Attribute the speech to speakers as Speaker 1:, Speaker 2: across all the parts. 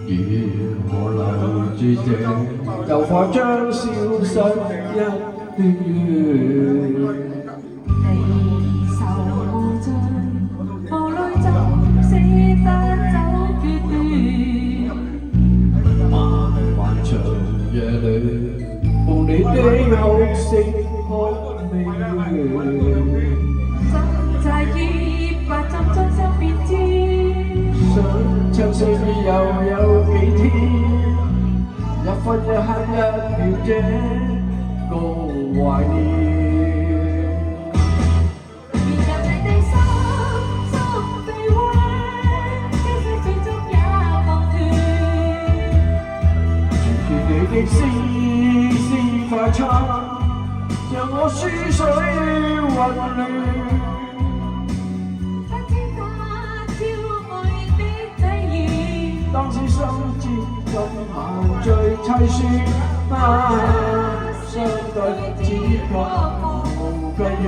Speaker 1: 如何留住這就快將消失一段緣。
Speaker 2: 離愁無盡，無淚怎捨得走決斷？
Speaker 1: 漫漫長夜裏，夢你的哭聲哭未完。
Speaker 2: 怎在意白怎將心變天？
Speaker 1: 想親死你又有幾天？一分一刻一秒這個懷念。的絲絲快餐，讓我思緒混亂。
Speaker 2: 不知他朝愛的體驗，
Speaker 1: 當時心知今晚最凄酸，相對只覺無根源。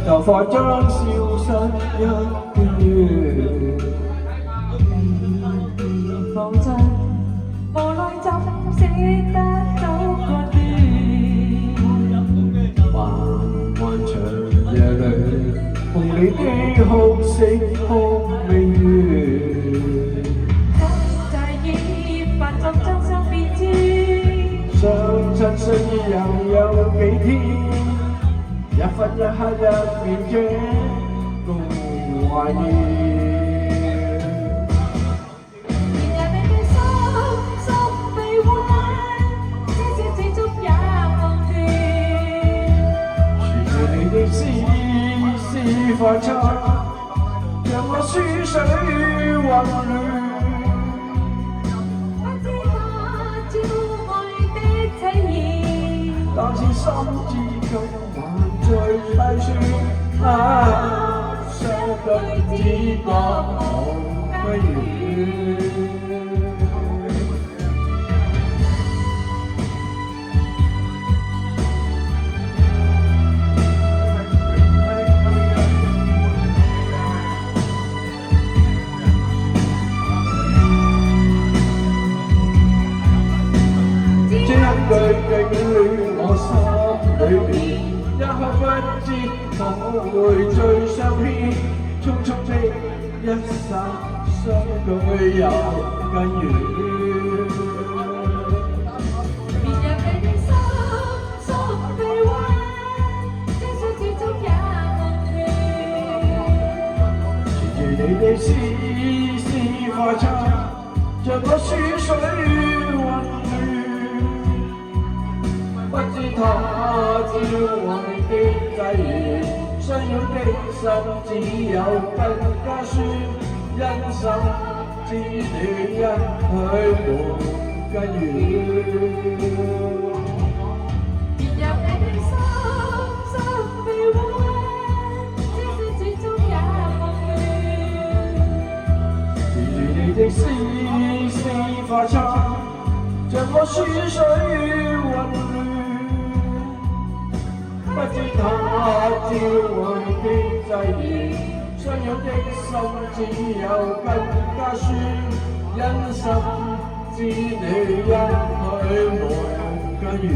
Speaker 1: 就快將消失一段緣。
Speaker 2: 離放盡，無奈怎捨得走個段？
Speaker 1: 漫漫長夜裏，夢你的哭聲哭未完。
Speaker 2: 怎在意白怎將心變天？
Speaker 1: 想親身又有幾天？一分一刻一秒這個懷念。
Speaker 2: 然而你的心被壞，這小始終也忘斷。
Speaker 1: 隨住你的絲絲快餐，讓我思緒混亂。
Speaker 2: 不知他朝愛的體驗，
Speaker 1: 當時心知今晚最凄酸，相對只覺無歸緣。這一句竟戀我心裏面。一刻不知可會最相牽，匆匆的一剎相距有根源。
Speaker 2: 然若你的心被壞，這小始終也忘斷。
Speaker 1: 隨住你的絲絲快餐，讓我思緒混亂。不知他朝愛的際遇，相擁的心只有更加酸，因心知你一去無根源。
Speaker 2: 然若你的心被壞，這小始終也忘斷。
Speaker 1: 隨住你的絲絲快餐，讓我思緒混亂。不知他朝愛的際遇，相擁的心只有更加酸，因心知你一去無根源。